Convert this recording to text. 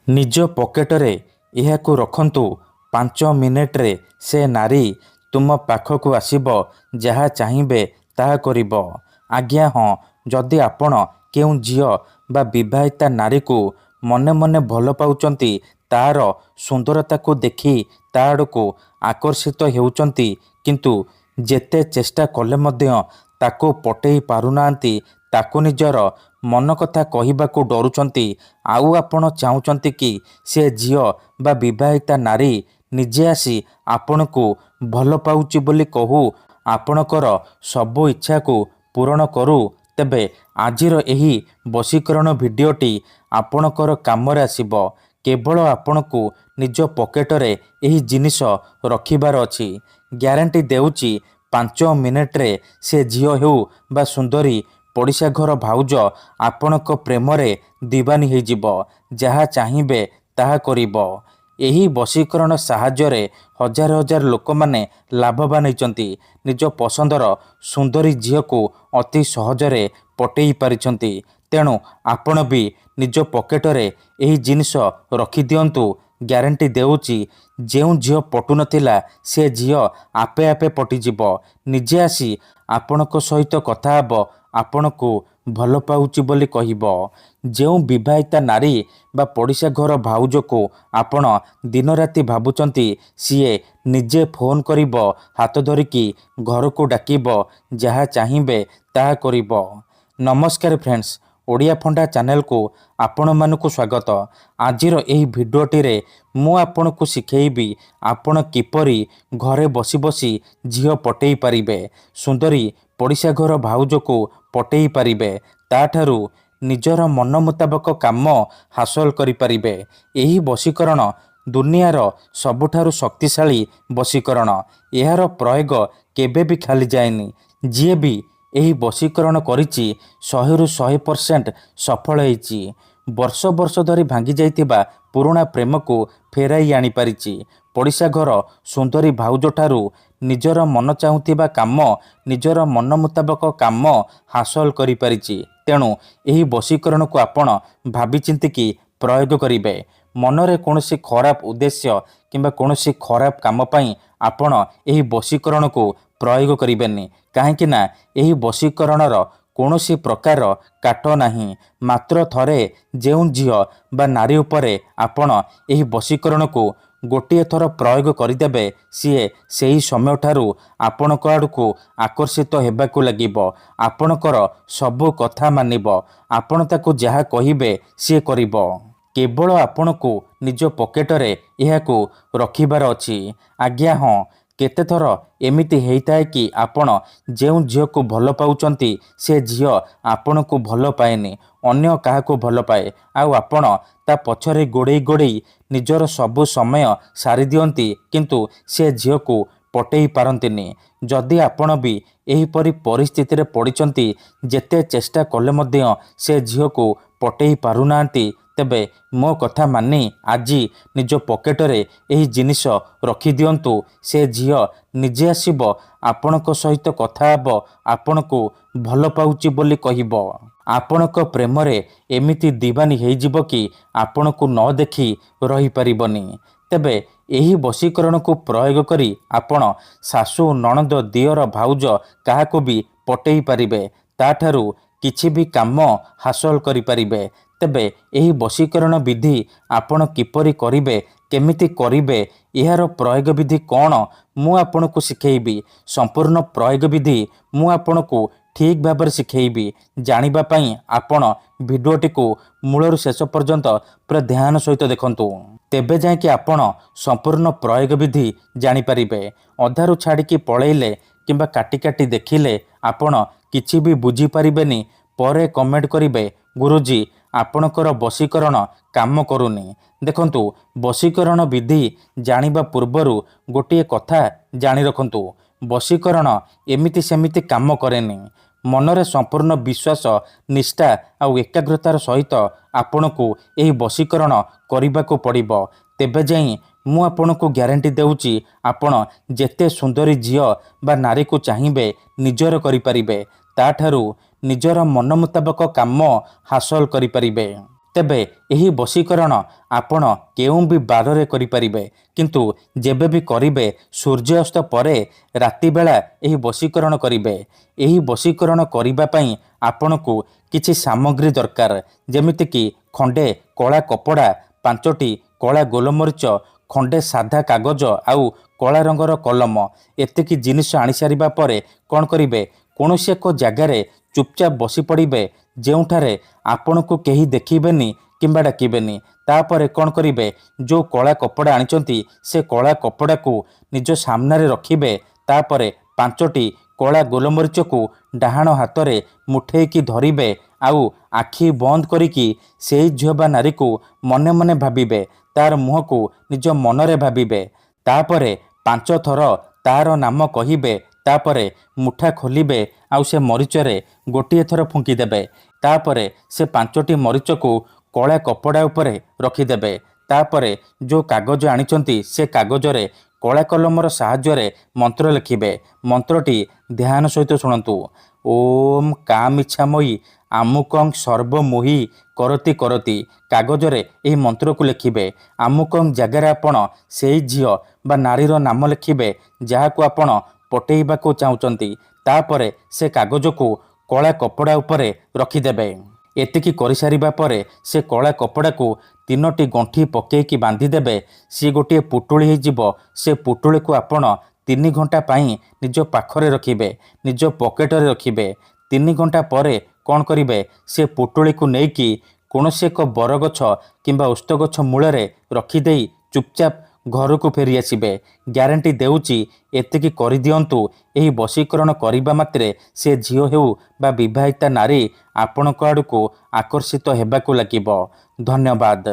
निज पकेटरे एहाकु रखंतु 5 मिनिट्रे से नारी तुम पाखकु आसिब जहा चाहिए ताहा करिब। आज्ञा हाँ, जदि आपण केउ झियो बा विवाहिता नारी को मने मने भल पाउचंती तार सुंदरता को देखि ता आड़कू आकर्षित हेउचंती किंतु जेते चेष्टा कले मध्य ताको पटेई पारुनांती ताको निजर मन कथा कहिबाकू डरुचंती। आउ आपण चाहुचंती कि से झियो बा विवाहिता नारी निजे आसी आपणकू भल पाउची बोली कहू आपणकर सबु इच्छा को पूरण करू। तेबे आजिर एही वशीकरण भिडियोटी आपणकर कामरे आसिब। केवल आपणकू निज पकेटरे एही जिनिस रखिबार अछि। ग्यारंटी देउची 5 मिनिट्रे से झियो हेउ बा सुंदरी पड़िशा घर भाउज आपणक प्रेमरे दीवानी होइजिब। जहा चाहिए ताहा करिब। एही वशीकरण साहाय्यरे हजार हजार लोक माने लाभवान होइचंती। निज पसंदर सुंदरी झियो को अति सहजरे पटेई पारिछंती। तेणु आपण भी निज पकेटरे एही जिनिस रखि दियंतु। ग्यारंटी देउची जेउ झियो पटु नथिला से झियो आपे आपे पटिजिब। निजे आसी आपणक सहित कथा हब, आपणकू भल पाउची बोली कहिब। जेउ विवाहिता नारी बा पड़िशा घर भाउज को आपण दिन राति भाबुचंती सीए निजे फोन करिब, हाथ धरिकी घर को डाकिब, जहा चाहिए ताहा करिब। नमस्कार फ्रेंड्स, ओडिया फंडा चैनल को आपण मानकु स्वागत। आजिर एही भिडियोटी रे मु आपण को शिखेइबी आपण किपरि घरे बसी बसी झियो पटेई पारिबे, सुंदरी पड़िशा घर भाउज को पटेई पारिबे, ताठारु निजर मन मुताबक काम हासिल करि पारिबे। एही वशीकरण दुनियार सबुठारु शक्तिशाली वशीकरण। एहार प्रयोग केबे भी खाली जाएनी। जिए भी एही वशीकरण करिछि 100 ରୁ 100% सफल होइछि। वर्ष वर्ष धरी भांगी जाइतिबा पुराणा प्रेम को फेराई आनी पारिछि। पड़िशा घर सुंदरी भाउज ठारू निजर मन चाहुतिबा काम, निजर मन मुताबक काम हासिल करि पारिछि। तेणु एही वशीकरण को आपण भाबी चिंतिकी प्रयोग करिबे। मनरे कोनोसी खराब उद्देश्य किंबा कोनोसी खराब काम पई आपण एही वशीकरण को प्रयोग करिबेनी। काहेकि ना एही वशीकरणर कोनोसी प्रकार काट नाही। मात्र थरे जेउ झियो बा नारी उपरे आपण एही वशीकरण को गोटिए थर प्रयोग करिदेबे, सीए सेही समय ठारू आपणक आड़कू आकर्षित हेबाकू लागिब। आपणकर सबु कथा मानिब, आपण ताकू जहा कहिबे सीए करिब। केवल आपणकू निज पकेटरे एहाकू रखिबार अछि। आज्ञा हाँ, केते थर एमिति हेइताए कि आपण जेउ झियो को भल पाउचंती से झियो आपण को भल पाएनी, अन्य काहाको भल पाए। आउ आपण ता पछरे गोड़ेई गोड़ेई निजर सबु समय सारी दियंती किंतु से झियो को पटेई पारंतिनी। जदि आपण भी एहीपरि परिस्थिति रे पड़िचंती, जेते चेष्टा कले मध्य से झियो को पटेई पारुनांती, तेबे मो कथा मानी आजी निज पकेटरे एही जिनिस रखि दियंतु। से झियो निजे आसिब, आपणक सहित कथा हब, आपणकू भल पाउची बोली कहिब। आपणक प्रेमरे एमिति दीवानी हेइजिब कि आपणकू न देखि रही परिबनी। तेबे एही वशीकरण को प्रयोग करी आपण सासु नणंद दियर भाउज काहाको भी पटेई पारिबे, ताठारु किछि भी काम हासिल करि पारिबे। तेबे एही वशीकरण विधि आपण किपरि करिबे, केमिति करिबे, एहार प्रयोग विधि कौन मु आपणकू शिखेइबी। संपूर्ण प्रयोग विधि मु आपणकू ठीक भाବରେ शिखेइबी। जानिबा पई आपण भिडियोटी को मूलरु शेष पर्यंत पूरा ध्यान सहित देखंतु। तेबे जाय कि आपण संपूर्ण प्रयोग विधि जानि पारिबे। अधारु छाड़िकी पळेइले किंबा काटी काटी देखिले आपण किछि भी बुझी पारिबेनी। परे कमेंट करिबे, गुरुजी आपणकर वशीकरण काम करूनी। देखंतु, वशीकरण विधि जानिबा पूर्वरु गोटिए कथा जानि रखंतु। वशीकरण एमिति सेमिति काम करेनी। मनरे संपूर्ण विश्वास, निष्ठा आउ एकाग्रतार सहित आपणकू एही वशीकरण करिबाकू पड़िबो। तेबे जाई मु आपणकू ग्यारंटी देउची आपण जेते सुंदरी झियो बा नारी को चाहिए निजर करि पारिबे, ताठारु निजर मन मुताबक काम हासिल करि पारिबे। ତେବେ ଏହି ବଶୀକରଣ ଆପଣ କେଉଁ ବି ବାରରେ କରିପାରିବେ, କିନ୍ତୁ ଯେବେ ବି କରିବେ ସୂର୍ଯ୍ୟାସ୍ତ ପରେ ରାତି ବେଳା ଏହି ବଶୀକରଣ କରିବେ। ଏହି ବଶୀକରଣ କରିବା ପାଇଁ ଆପଣଙ୍କୁ କିଛି ସାମଗ୍ରୀ ଦରକାର, ଯେମିତିକି ଖଣ୍ଡେ କଳା କପଡ଼ା, 5ଟି କଳା ଗୋଲମରିଚ, ଖଣ୍ଡେ ସାଧା କାଗଜ ଆଉ କଳା ରଙ୍ଗର କଲମ। ଏତିକି ଜିନିଷ ଆଣିସାରିବା ପରେ କ'ଣ କରିବେ, କୌଣସି ଏକ ଜାଗାରେ ଚୁପଚାପ ବସି ପଡ଼ିବେ, ଯେଉଁଠାରେ ଆପଣଙ୍କୁ କେହି ଦେଖିବେନି କିମ୍ବା ଡାକିବେନି। ତାପରେ କ'ଣ କରିବେ, ଯେଉଁ କଳା କପଡ଼ା ଆଣିଛନ୍ତି ସେ କଳା କପଡ଼ାକୁ ନିଜ ସାମ୍ନାରେ ରଖିବେ। ତାପରେ 5ଟି କଳା ଗୋଲମରିଚକୁ ଡାହାଣ ହାତରେ ମୁଠେଇକି ଧରିବେ, ଆଉ ଆଖି ବନ୍ଦ କରିକି ସେଇ ଝିଅ ବା ନାରୀକୁ ମନେ ମନେ ଭାବିବେ, ତାର ମୁହଁକୁ ନିଜ ମନରେ ଭାବିବେ। ତାପରେ 5 ଥର ତାର ନାମ କହିବେ। ତାପରେ ମୁଠା ଖୋଲିବେ, ଆଉ ସେ ମରିଚରେ ଗୋଟିଏ ଥର ଫୁଙ୍କିଦେବେ। ତାପରେ ସେ 5ଟି ମରିଚକୁ କଳା କପଡ଼ା ଉପରେ ରଖିଦେବେ। ତାପରେ ଯେଉଁ କାଗଜ ଆଣିଛନ୍ତି ସେ କାଗଜରେ କଳା କଲମର ସାହାଯ୍ୟରେ ମନ୍ତ୍ର ଲେଖିବେ। ମନ୍ତ୍ରଟି ଧ୍ୟାନ ସହିତ ଶୁଣନ୍ତୁ। ଓମ୍ କାମିଚ୍ଛାମୟୀ ଆମୁକଂ ସର୍ବମୋହି କରତି କରତି। କାଗଜରେ ଏହି ମନ୍ତ୍ରକୁ ଲେଖିବେ। ଆମୁକଂ ଜାଗାରେ ଆପଣ ସେଇ ଝିଅ ବା ନାରୀର ନାମ ଲେଖିବେ ଯାହାକୁ ଆପଣ ପଟେଇବାକୁ ଚାହୁଁଛନ୍ତି। ତାପରେ ସେ କାଗଜକୁ କଳା କପଡ଼ା ଉପରେ ରଖିଦେବେ। ଏତିକି କରିସାରିବା ପରେ ସେ କଳା କପଡ଼ାକୁ 3ଟି ଗଣ୍ଠି ପକେଇକି ବାନ୍ଧିଦେବେ। ସିଏ ଗୋଟିଏ ପୁଟୁଳି ହେଇଯିବ। ସେ ପୁଟୁଳିକୁ ଆପଣ 3 ଘଣ୍ଟା ପାଇଁ ନିଜ ପାଖରେ ରଖିବେ, ନିଜ ପକେଟରେ ରଖିବେ। 3 ଘଣ୍ଟା ପରେ କ'ଣ କରିବେ, ସେ ପୁଟୁଳିକୁ ନେଇକି କୌଣସି ଏକ ବରଗଛ କିମ୍ବା ଓସ୍ତ ଗଛ ମୂଳରେ ରଖିଦେଇ ଚୁପଚାପ ଘରକୁ ଫେରି ଆସିବେ। ଗ୍ୟାରେଣ୍ଟି ଦେଉଛି, ଏତିକି କରିଦିଅନ୍ତୁ। ଏହି ବଶୀକରଣ କରିବା ମାତ୍ରେ ସେ ଝିଅ ହେଉ ବା ବିବାହିତା ନାରୀ ଆପଣଙ୍କ ଆଡ଼କୁ ଆକର୍ଷିତ ହେବାକୁ ଲାଗିବ। ଧନ୍ୟବାଦ।